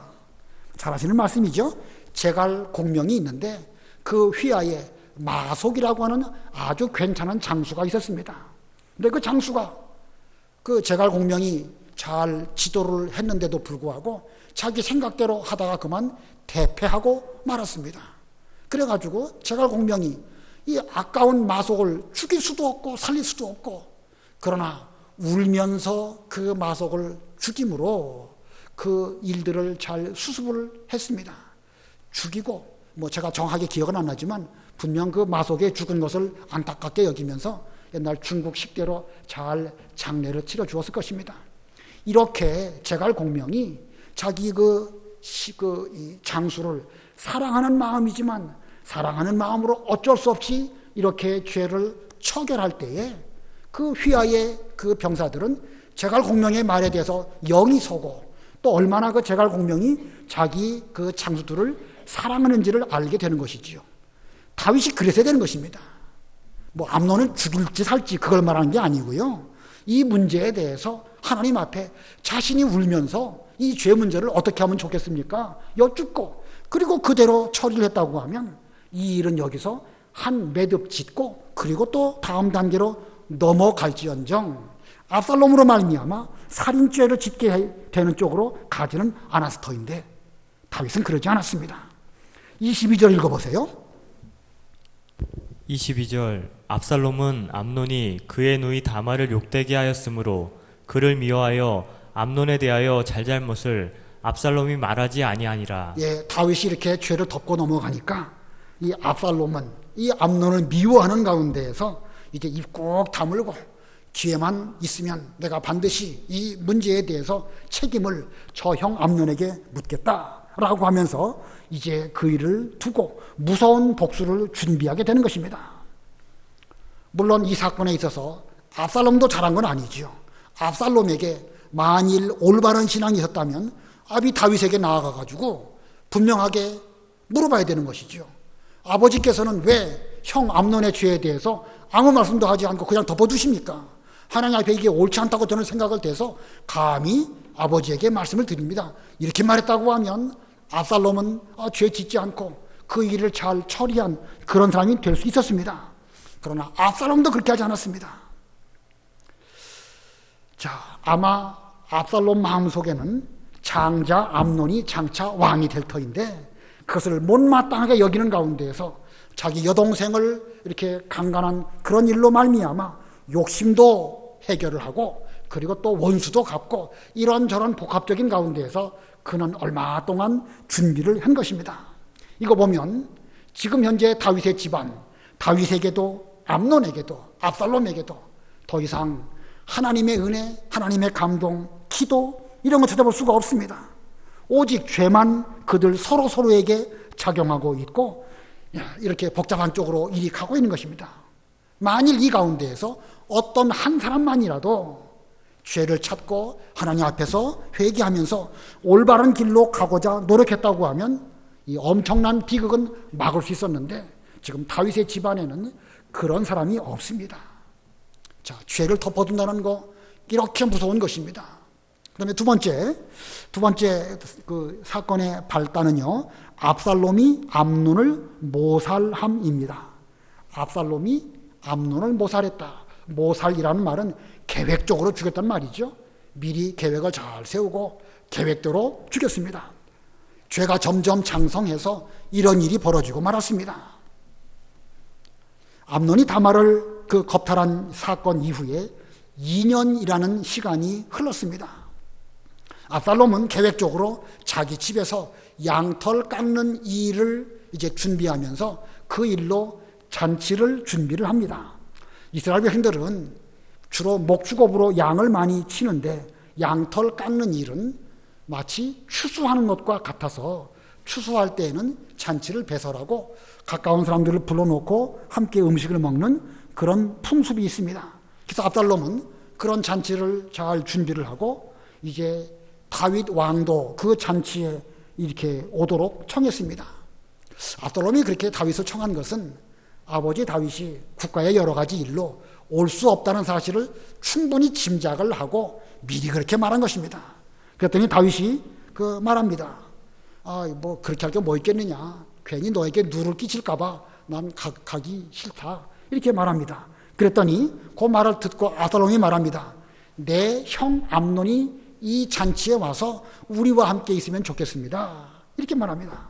잘 아시는 말씀이죠. 제갈 공명이 있는데 그 휘하에 마속이라고 하는 아주 괜찮은 장수가 있었습니다. 근데 그 장수가 그 제갈 공명이 잘 지도를 했는데도 불구하고 자기 생각대로 하다가 그만 대패하고 말았습니다. 그래가지고 제갈 공명이 이 아까운 마속을 죽일 수도 없고 살릴 수도 없고 그러나 울면서 그 마속을 죽임으로 그 일들을 잘 수습을 했습니다. 죽이고 뭐 제가 정확하게 기억은 안 나지만 분명 그 마속에 죽은 것을 안타깝게 여기면서 옛날 중국 식대로 잘 장례를 치러 주었을 것입니다. 이렇게 제갈 공명이 자기 이 장수를 사랑하는 마음이지만 사랑하는 마음으로 어쩔 수 없이 이렇게 죄를 처결할 때에 그 휘하의 그 병사들은 제갈 공명의 말에 대해서 영이 서고 또 얼마나 그 제갈 공명이 자기 그 장수들을 사랑하는지를 알게 되는 것이지요. 다윗이 그랬어야 되는 것입니다. 뭐 암논을 죽일지 살지 그걸 말하는 게 아니고요. 이 문제에 대해서 하나님 앞에 자신이 울면서 이 죄 문제를 어떻게 하면 좋겠습니까? 여쭙고 그리고 그대로 처리를 했다고 하면 이 일은 여기서 한 매듭 짓고 그리고 또 다음 단계로 넘어갈지언정 압살롬으로 말미암아 살인죄를 짓게 되는 쪽으로 가지는 않았을 터인데 다윗은 그러지 않았습니다. 22절 읽어보세요. 22절 압살롬은 암논이 그의 누이 다말을 욕되게 하였으므로 그를 미워하여 암논에 대하여 잘잘못을 압살롬이 말하지 아니하니라. 예, 다윗이 이렇게 죄를 덮고 넘어가니까 이 압살롬은 이 암논을 미워하는 가운데에서 이제 입 꼭 다물고 기회만 있으면 내가 반드시 이 문제에 대해서 책임을 저 형 암논에게 묻겠다라고 하면서 이제 그 일을 두고 무서운 복수를 준비하게 되는 것입니다. 물론 이 사건에 있어서 압살롬도 잘한 건 아니죠. 압살롬에게 만일 올바른 신앙이 있었다면 압이 다윗에게 나아가가지고 분명하게 물어봐야 되는 것이죠. 아버지께서는 왜 형 암논의 죄에 대해서 아무 말씀도 하지 않고 그냥 덮어두십니까? 하나님 앞에 이게 옳지 않다고 저는 생각을 해서 감히 아버지에게 말씀을 드립니다. 이렇게 말했다고 하면 압살롬은 죄 짓지 않고 그 일을 잘 처리한 그런 사람이 될 수 있었습니다. 그러나 압살롬도 그렇게 하지 않았습니다. 자, 아마 압살롬 마음속에는 장자 암논이 장차 왕이 될 터인데 그것을 못마땅하게 여기는 가운데에서 자기 여동생을 이렇게 강간한 그런 일로 말미암아 욕심도 해결을 하고 그리고 또 원수도 갚고 이런저런 복합적인 가운데에서 그는 얼마 동안 준비를 한 것입니다. 이거 보면 지금 현재 다윗의 집안, 다윗에게도 암논에게도 압살롬에게도 더 이상 하나님의 은혜, 하나님의 감동, 기도 이런 거 찾아볼 수가 없습니다. 오직 죄만 그들 서로에게 작용하고 있고 이렇게 복잡한 쪽으로 일이 가고 있는 것입니다. 만일 이 가운데에서 어떤 한 사람만이라도 죄를 찾고 하나님 앞에서 회개하면서 올바른 길로 가고자 노력했다고 하면 이 엄청난 비극은 막을 수 있었는데 지금 다윗의 집안에는 그런 사람이 없습니다. 자, 죄를 덮어둔다는 거 이렇게 무서운 것입니다. 그다음에 두 번째 그 사건의 발단은요, 압살롬이 암논을 모살함입니다. 압살롬이 암논을 모살했다. 모살이라는 말은 계획적으로 죽였단 말이죠. 미리 계획을 잘 세우고 계획대로 죽였습니다. 죄가 점점 장성해서 이런 일이 벌어지고 말았습니다. 암논이 다말을 그 겁탈한 사건 이후에 2년이라는 시간이 흘렀습니다. 압살롬은 계획적으로 자기 집에서 양털 깎는 일을 이제 준비하면서 그 일로 잔치를 준비를 합니다. 이스라엘 백성들은 주로 목축업으로 양을 많이 치는데 양털 깎는 일은 마치 추수하는 것과 같아서 추수할 때에는 잔치를 배설하고 가까운 사람들을 불러놓고 함께 음식을 먹는 그런 풍습이 있습니다. 그래서 압살롬은 그런 잔치를 잘 준비를 하고 이제 다윗 왕도 그 잔치에 이렇게 오도록 청했습니다. 압살롬이 그렇게 다윗을 청한 것은 아버지 다윗이 국가의 여러 가지 일로 올 수 없다는 사실을 충분히 짐작을 하고 미리 그렇게 말한 것입니다. 그랬더니 다윗이 그 말합니다. 뭐 그렇게 할 게 뭐 있겠느냐. 괜히 너에게 누를 끼칠까봐 난 가기 싫다. 이렇게 말합니다. 그랬더니 그 말을 듣고 압살롬이 말합니다. 내 형 암논이 이 잔치에 와서 우리와 함께 있으면 좋겠습니다. 이렇게 말합니다.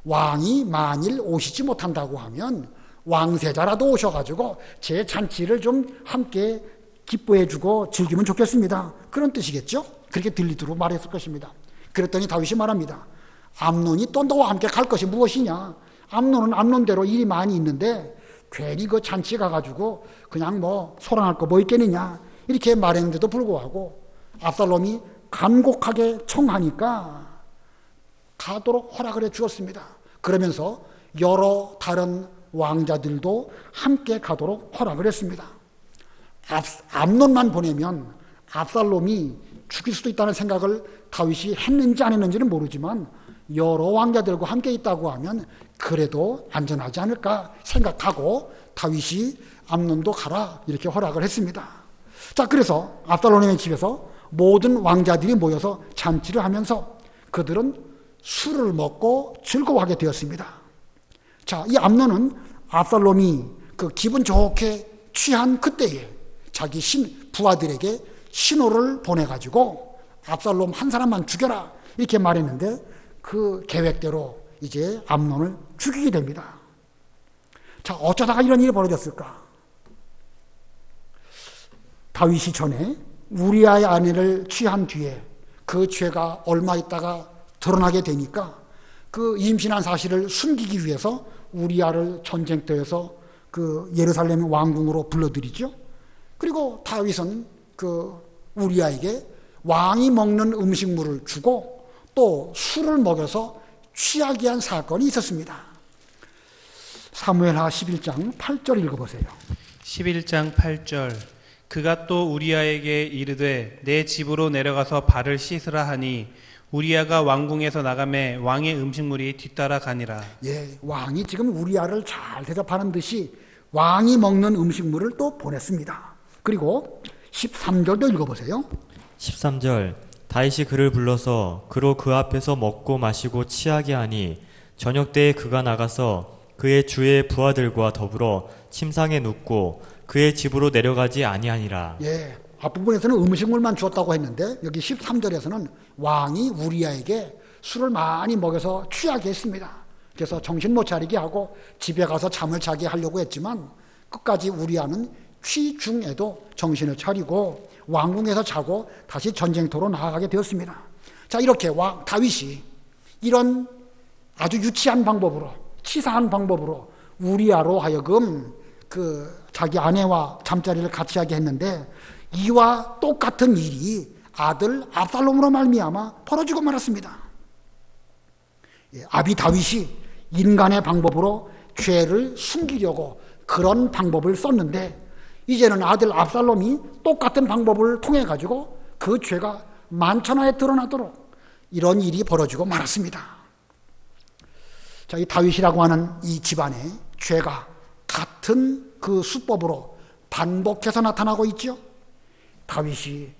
왕이 만일 오시지 못한다고 하면 왕세자라도 오셔가지고 제 잔치를 좀 함께 기뻐해주고 즐기면 좋겠습니다. 그런 뜻이겠죠? 그렇게 들리도록 말했을 것입니다. 그랬더니 다윗이 말합니다. 암논이 또 너와 함께 갈 것이 무엇이냐? 암논은 암논대로 일이 많이 있는데 괜히 그 잔치 가가지고 그냥 뭐 소란할 거 뭐 있겠느냐? 이렇게 말했는데도 불구하고 압살롬이 간곡하게 청하니까 가도록 허락을 해 주었습니다. 그러면서 여러 다른 왕자들도 함께 가도록 허락을 했습니다. 암논만 보내면 압살롬이 죽일 수도 있다는 생각을 다윗이 했는지 안 했는지는 모르지만 여러 왕자들과 함께 있다고 하면 그래도 안전하지 않을까 생각하고 다윗이 암논도 가라 이렇게 허락을 했습니다. 자, 그래서 압살롬의 집에서 모든 왕자들이 모여서 잔치를 하면서 그들은 술을 먹고 즐거워하게 되었습니다. 자, 이 암논은 압살롬이 그 기분 좋게 취한 그때에 자기 부하들에게 신호를 보내가지고 압살롬 한 사람만 죽여라 이렇게 말했는데 그 계획대로 이제 암논을 죽이게 됩니다. 자, 어쩌다가 이런 일이 벌어졌을까? 다윗이 전에 우리아의 아내를 취한 뒤에 그 죄가 얼마 있다가 드러나게 되니까 그 임신한 사실을 숨기기 위해서 우리아를 전쟁터에서 그 예루살렘 왕궁으로 불러들이죠. 그리고 다윗은 그 우리아에게 왕이 먹는 음식물을 주고 또 술을 먹여서 취하게 한 사건이 있었습니다. 사무엘하 11장 8절 읽어보세요. 11장 8절 그가 또 우리아에게 이르되 내 집으로 내려가서 발을 씻으라 하니 우리야가 왕궁에서 나가매 왕의 음식물이 뒤따라 가니라. 예, 왕이 지금 우리아를 잘 대접하는 듯이 왕이 먹는 음식물을 또 보냈습니다. 그리고 13절도 읽어보세요. 13절 다윗이 그를 불러서 그로 그 앞에서 먹고 마시고 취하게 하니 저녁 때에 그가 나가서 그의 주의 부하들과 더불어 침상에 눕고 그의 집으로 내려가지 아니하니라. 예, 앞부분에서는 음식물만 주었다고 했는데 여기 13절에서는 왕이 우리아에게 술을 많이 먹여서 취하게 했습니다. 그래서 정신 못 차리게 하고 집에 가서 잠을 자게 하려고 했지만 끝까지 우리아는 취중에도 정신을 차리고 왕궁에서 자고 다시 전쟁터로 나아가게 되었습니다. 자, 이렇게 다윗이 이런 아주 유치한 방법으로, 치사한 방법으로 우리아로 하여금 자기 아내와 잠자리를 같이 하게 했는데 이와 똑같은 일이 아들 압살롬으로 말미암아 벌어지고 말았습니다. 아비 다윗이 인간의 방법으로 죄를 숨기려고 그런 방법을 썼는데 이제는 아들 압살롬이 똑같은 방법을 통해 가지고 그 죄가 만천하에 드러나도록 이런 일이 벌어지고 말았습니다. 자, 이 다윗이라고 하는 이 집안의 죄가 같은 그 수법으로 반복해서 나타나고 있죠. 다윗이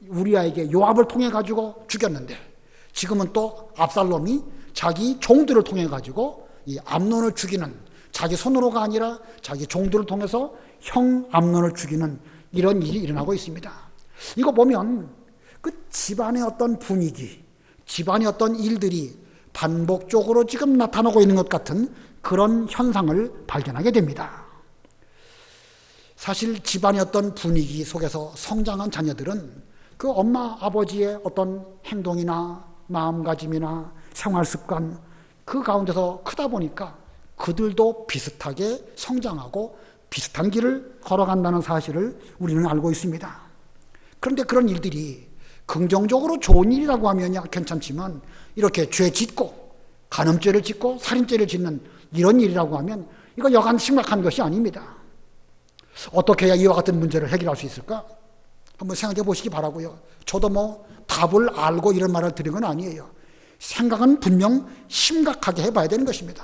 우리아에게 요압을 통해 가지고 죽였는데 지금은 또 압살롬이 자기 종들을 통해 가지고 이 암논을 죽이는, 자기 손으로가 아니라 자기 종들을 통해서 형 암논을 죽이는 이런 일이 일어나고 있습니다. 이거 보면 그 집안의 어떤 분위기, 집안의 어떤 일들이 반복적으로 지금 나타나고 있는 것 같은 그런 현상을 발견하게 됩니다. 사실 집안의 어떤 분위기 속에서 성장한 자녀들은 그 엄마 아버지의 어떤 행동이나 마음가짐이나 생활습관 그 가운데서 크다 보니까 그들도 비슷하게 성장하고 비슷한 길을 걸어간다는 사실을 우리는 알고 있습니다. 그런데 그런 일들이 긍정적으로 좋은 일이라고 하면 괜찮지만 이렇게 죄 짓고 간음죄를 짓고 살인죄를 짓는 이런 일이라고 하면 이거 여간 심각한 것이 아닙니다. 어떻게 해야 이와 같은 문제를 해결할 수 있을까? 한번 생각해 보시기 바라고요. 저도 답을 알고 이런 말을 드린 건 아니에요. 생각은 분명 심각하게 해봐야 되는 것입니다.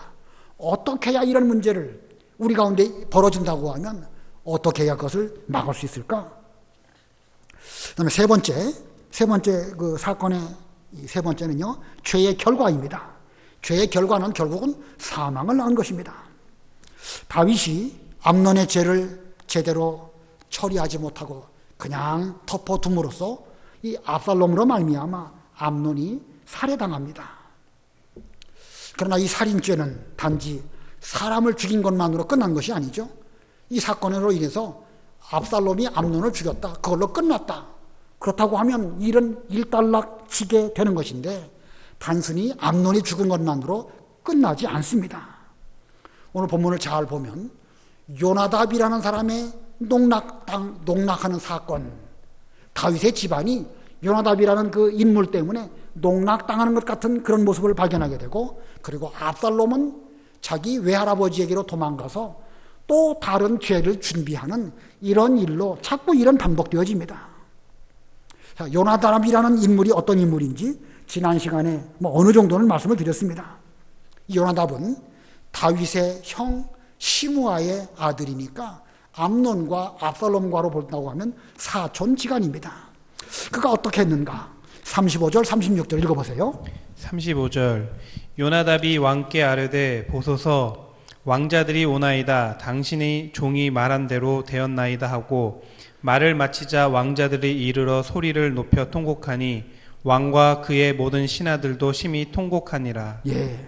어떻게 해야 이런 문제를 우리 가운데 벌어진다고 하면 어떻게 해야 그것을 막을 수 있을까? 그다음에 세 번째 그 사건의 세 번째는요, 죄의 결과입니다. 죄의 결과는 결국은 사망을 낳은 것입니다. 다윗이 암논의 죄를 제대로 처리하지 못하고 그냥 덮어둠으로써 이 압살롬으로 말미암아 암논이 살해당합니다. 그러나 이 살인죄는 단지 사람을 죽인 것만으로 끝난 것이 아니죠. 이 사건으로 인해서 압살롬이 암논을 죽였다, 그걸로 끝났다. 그렇다고 하면 일은 일단락치게 되는 것인데 단순히 암논이 죽은 것만으로 끝나지 않습니다. 오늘 본문을 잘 보면 요나답이라는 사람의 농락하는 사건, 다윗의 집안이 요나답이라는 그 인물 때문에 농락당하는 것 같은 그런 모습을 발견하게 되고, 그리고 압살롬은 자기 외할아버지에게로 도망가서 또 다른 죄를 준비하는 이런 일로 자꾸 일은 반복되어집니다. 자, 요나답이라는 인물이 어떤 인물인지 지난 시간에 어느 정도는 말씀을 드렸습니다. 요나답은 다윗의 형 시므아의 아들이니까 암논과 압살롬과로 본다고 하면 사촌지간입니다. 그가 어떻게 했는가? 35절 36절 읽어보세요. 35절 요나답이 왕께 아뢰되 보소서 왕자들이 오나이다. 당신의 종이 말한 대로 되었나이다 하고 말을 마치자 왕자들이 이르러 소리를 높여 통곡하니 왕과 그의 모든 신하들도 심히 통곡하니라. 예,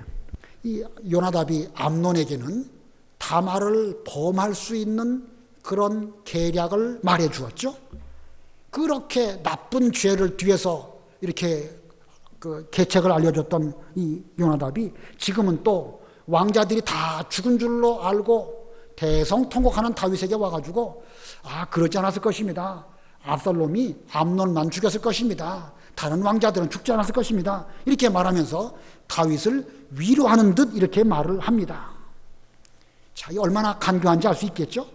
이 요나답이 암논에게는 다말을 범할 수 있는 그런 계략을 말해 주었죠. 그렇게 나쁜 죄를 뒤에서 이렇게 그 계책을 알려줬던 이 요나답이 지금은 또 왕자들이 다 죽은 줄로 알고 대성통곡하는 다윗에게 와가지고 그러지 않았을 것입니다. 압살롬이 암논만 죽였을 것입니다. 다른 왕자들은 죽지 않았을 것입니다. 이렇게 말하면서 다윗을 위로하는 듯 이렇게 말을 합니다. 자, 이 얼마나 간교한지 알 수 있겠죠?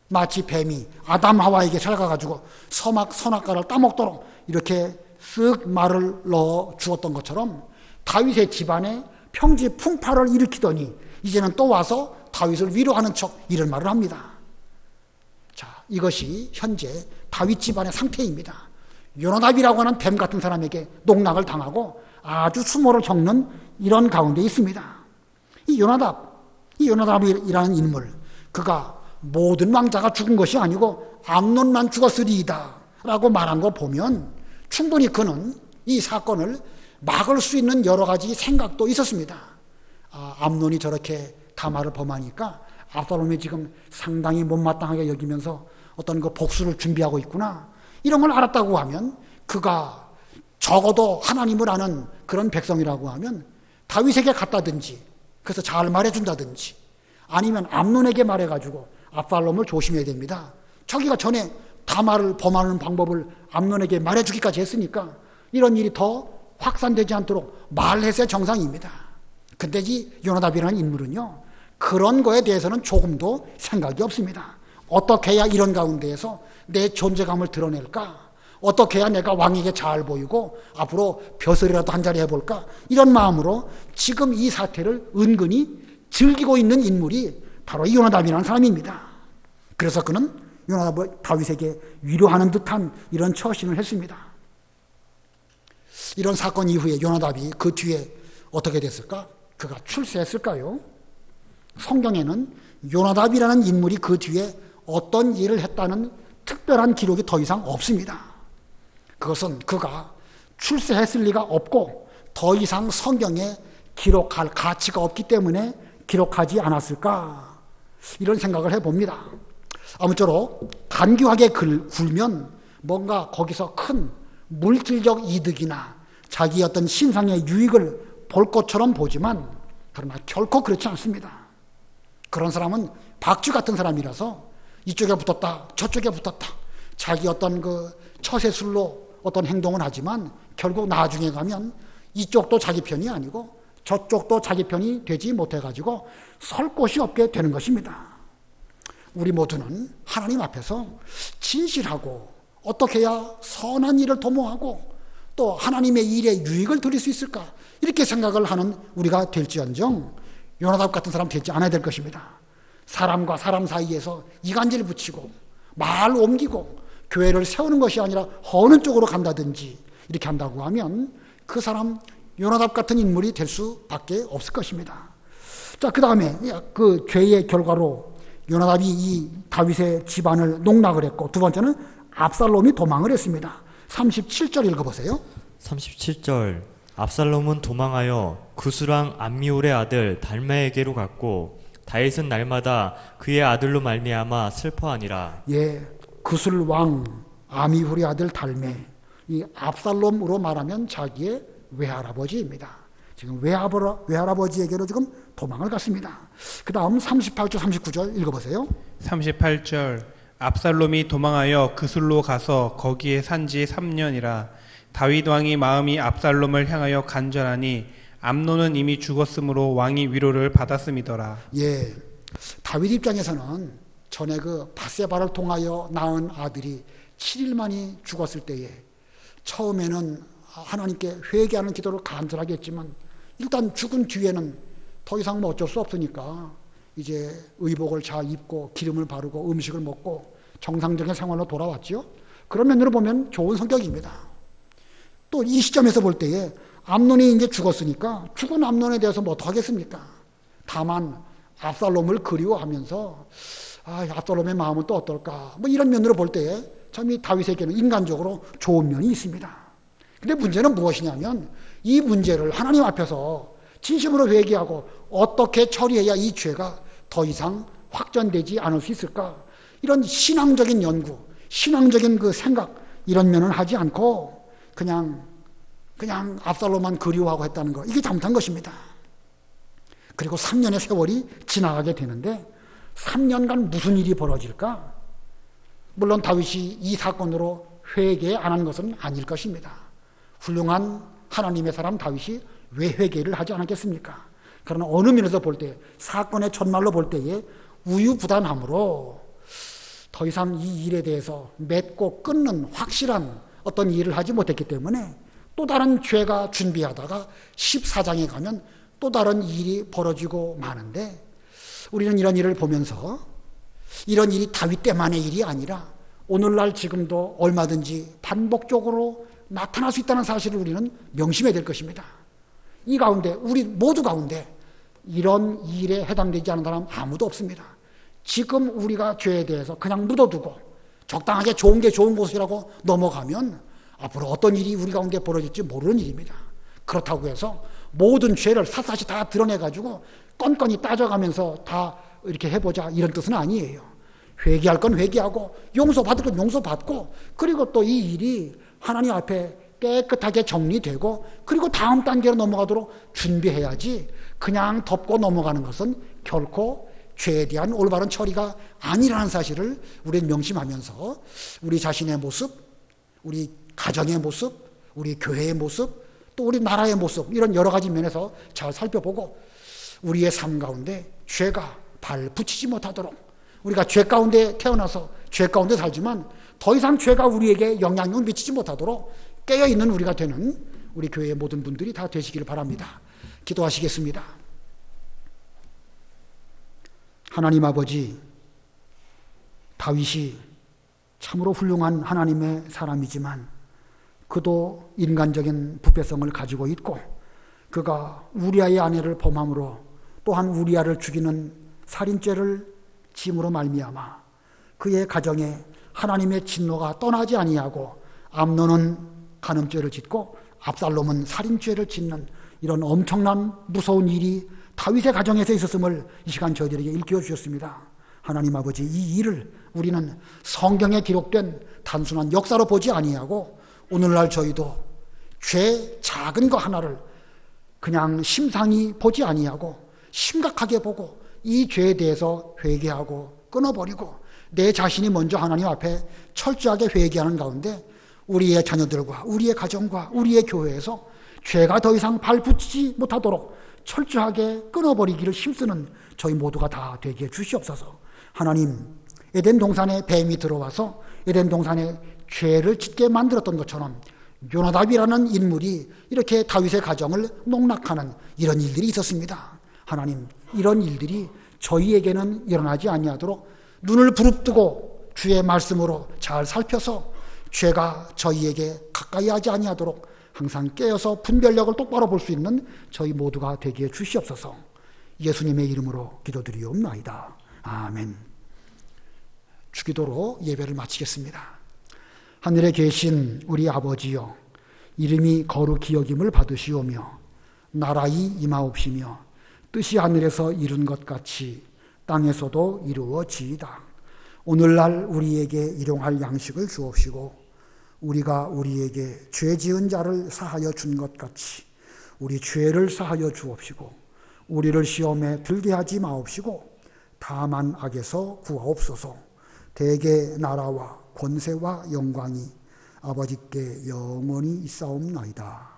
마치 뱀이 아담 하와에게 찾아가가지고 선악과를 따먹도록 이렇게 쓱 말을 넣어 주었던 것처럼 다윗의 집안에 평지풍파를 일으키더니 이제는 또 와서 다윗을 위로하는 척 이런 말을 합니다. 자, 이것이 현재 다윗 집안의 상태입니다. 요나답이라고 하는 뱀 같은 사람에게 농락을 당하고 아주 수모를 겪는 이런 가운데 있습니다. 이 요나답이라는 인물, 그가 모든 왕자가 죽은 것이 아니고 암논만 죽었으리이다 라고 말한 거 보면 충분히 그는 이 사건을 막을 수 있는 여러 가지 생각도 있었습니다. 암논이 저렇게 다말을 범하니까 압살롬이 지금 상당히 못마땅하게 여기면서 어떤 그 복수를 준비하고 있구나, 이런 걸 알았다고 하면 그가 적어도 하나님을 아는 그런 백성이라고 하면 다윗에게 갔다든지 그래서 잘 말해준다든지 아니면 암논에게 말해가지고 압살롬을 조심해야 됩니다. 자기가 전에 다말을 범하는 방법을 암논에게 말해주기까지 했으니까 이런 일이 더 확산되지 않도록 말해서야 정상입니다. 근데 이 요나답이라는 인물은요, 그런 거에 대해서는 조금도 생각이 없습니다. 어떻게 해야 이런 가운데에서 내 존재감을 드러낼까? 어떻게 해야 내가 왕에게 잘 보이고 앞으로 벼슬이라도 한 자리 해볼까? 이런 마음으로 지금 이 사태를 은근히 즐기고 있는 인물이 바로 이 요나답이라는 사람입니다. 그래서 그는 요나답을 다윗에게 위로하는 듯한 이런 처신을 했습니다. 이런 사건 이후에 요나답이 그 뒤에 어떻게 됐을까? 그가 출세했을까요? 성경에는 요나답이라는 인물이 그 뒤에 어떤 일을 했다는 특별한 기록이 더 이상 없습니다. 그것은 그가 출세했을 리가 없고 더 이상 성경에 기록할 가치가 없기 때문에 기록하지 않았을까, 이런 생각을 해봅니다. 아무쪼록 간교하게 굴면 뭔가 거기서 큰 물질적 이득이나 자기 어떤 신상의 유익을 볼 것처럼 보지만 그러나 결코 그렇지 않습니다. 그런 사람은 박쥐 같은 사람이라서 이쪽에 붙었다 저쪽에 붙었다 자기 어떤 그 처세술로 어떤 행동을 하지만 결국 나중에 가면 이쪽도 자기 편이 아니고 저쪽도 자기 편이 되지 못해가지고 설 곳이 없게 되는 것입니다. 우리 모두는 하나님 앞에서 진실하고 어떻게 해야 선한 일을 도모하고 또 하나님의 일에 유익을 드릴 수 있을까, 이렇게 생각을 하는 우리가 될지언정 요나답 같은 사람 되지 않아야 될 것입니다. 사람과 사람 사이에서 이간질 붙이고 말 옮기고 교회를 세우는 것이 아니라 어느 쪽으로 간다든지 이렇게 한다고 하면 그 사람 요나답 같은 인물이 될 수밖에 없을 것입니다. 자, 그 다음에 그 죄의 결과로 요나답이 이 다윗의 집안을 농락을 했고, 두 번째는 압살롬이 도망을 했습니다. 37절 읽어보세요. 37절 압살롬은 도망하여 구스랑 암미울의 아들 달메에게로 갔고 다윗은 날마다 그의 아들로 말미암아 슬퍼하니라. 예, 구슬 왕 아미훌의 아들 달메, 이 압살롬으로 말하면 자기의 외할아버지입니다. 지금 외할아버지에게로 지금 도망을 갔습니다. 그 다음 38절 39절 읽어보세요. 38절 압살롬이 도망하여 그술로 가서 거기에 산지 3년이라. 다윗 왕이 마음이 압살롬을 향하여 간절하니 암논은 이미 죽었으므로 왕이 위로를 받았음이더라. 예, 다윗 입장에서는 전에 그 바세바를 통하여 낳은 아들이 7일 만이 죽었을 때에 처음에는 하나님께 회개하는 기도를 간절하게 했지만 일단 죽은 뒤에는 더 이상 뭐 어쩔 수 없으니까 이제 의복을 잘 입고 기름을 바르고 음식을 먹고 정상적인 생활로 돌아왔죠. 그런 면으로 보면 좋은 성격입니다. 또 이 시점에서 볼 때에 암논이 이제 죽었으니까 죽은 암논에 대해서 뭐 더 하겠습니까? 다만 압살롬을 그리워하면서 압살롬의 마음은 또 어떨까, 뭐 이런 면으로 볼 때에 참 이 다윗에게는 인간적으로 좋은 면이 있습니다. 근데 문제는 무엇이냐면 이 문제를 하나님 앞에서 진심으로 회개하고 어떻게 처리해야 이 죄가 더 이상 확전되지 않을 수 있을까, 이런 신앙적인 연구, 신앙적인 그 생각, 이런 면은 하지 않고 그냥 압살롬만 그리워하고 했다는 거, 이게 잘못한 것입니다. 그리고 3년의 세월이 지나가게 되는데 3년간 무슨 일이 벌어질까? 물론 다윗이 이 사건으로 회개 안 한 것은 아닐 것입니다. 훌륭한 하나님의 사람 다윗이 왜 회개를 하지 않았겠습니까? 그러나 어느 면에서 볼 때, 사건의 전말로 볼 때에 우유부단함으로 더 이상 이 일에 대해서 맺고 끊는 확실한 어떤 일을 하지 못했기 때문에 또 다른 죄가 준비하다가 14장에 가면 또 다른 일이 벌어지고 마는데, 우리는 이런 일을 보면서 이런 일이 다윗 때만의 일이 아니라 오늘날 지금도 얼마든지 반복적으로 나타날 수 있다는 사실을 우리는 명심해야 될 것입니다. 이 가운데, 우리 모두 가운데 이런 일에 해당되지 않은 사람 아무도 없습니다. 지금 우리가 죄에 대해서 그냥 묻어두고 적당하게 좋은 게 좋은 것이라고 넘어가면 앞으로 어떤 일이 우리 가운데 벌어질지 모르는 일입니다. 그렇다고 해서 모든 죄를 샅샅이 다 드러내가지고 건건히 따져가면서 다 이렇게 해보자, 이런 뜻은 아니에요. 회개할 건 회개하고 용서받을 건 용서받고, 그리고 또 이 일이 하나님 앞에 깨끗하게 정리되고 그리고 다음 단계로 넘어가도록 준비해야지, 그냥 덮고 넘어가는 것은 결코 죄에 대한 올바른 처리가 아니라는 사실을 우리는 명심하면서 우리 자신의 모습, 우리 가정의 모습, 우리 교회의 모습, 또 우리 나라의 모습, 이런 여러 가지 면에서 잘 살펴보고 우리의 삶 가운데 죄가 발 붙이지 못하도록, 우리가 죄 가운데 태어나서 죄 가운데 살지만 더 이상 죄가 우리에게 영향을 미치지 못하도록 깨어있는 우리가 되는 우리 교회의 모든 분들이 다 되시기를 바랍니다. 기도하시겠습니다. 하나님 아버지, 다윗이 참으로 훌륭한 하나님의 사람이지만 그도 인간적인 부패성을 가지고 있고, 그가 우리아의 아내를 범함으로 또한 우리아를 죽이는 살인죄를 짐으로 말미암아 그의 가정에 하나님의 진노가 떠나지 아니하고 암논은 간음죄를 짓고 압살롬은 살인죄를 짓는 이런 엄청난 무서운 일이 다윗의 가정에서 있었음을 이 시간 저희들에게 일깨워 주셨습니다. 하나님 아버지, 이 일을 우리는 성경에 기록된 단순한 역사로 보지 아니하고 오늘날 저희도 죄 작은 거 하나를 그냥 심상히 보지 아니하고 심각하게 보고 이 죄에 대해서 회개하고 끊어버리고 내 자신이 먼저 하나님 앞에 철저하게 회개하는 가운데 우리의 자녀들과 우리의 가정과 우리의 교회에서 죄가 더 이상 발붙이지 못하도록 철저하게 끊어버리기를 힘쓰는 저희 모두가 다 되게 해 주시옵소서. 하나님, 에덴 동산에 뱀이 들어와서 에덴 동산에 죄를 짓게 만들었던 것처럼 요나답이라는 인물이 이렇게 다윗의 가정을 농락하는 이런 일들이 있었습니다. 하나님, 이런 일들이 저희에게는 일어나지 아니하도록 눈을 부릅뜨고 주의 말씀으로 잘 살펴서 죄가 저희에게 가까이 하지 아니하도록 항상 깨어서 분별력을 똑바로 볼 수 있는 저희 모두가 되게 해 주시옵소서. 예수님의 이름으로 기도드리옵나이다. 아멘. 주기도로 예배를 마치겠습니다. 하늘에 계신 우리 아버지여, 이름이 거룩히 여김을 받으시오며 나라의 임하옵시며 뜻이 하늘에서 이룬 것 같이 땅에서도 이루어지이다. 오늘날 우리에게 일용할 양식을 주옵시고 우리가 우리에게 죄 지은 자를 사하여 준 것 같이 우리 죄를 사하여 주옵시고 우리를 시험에 들게 하지 마옵시고 다만 악에서 구하옵소서. 대개 나라와 권세와 영광이 아버지께 영원히 있사옵나이다.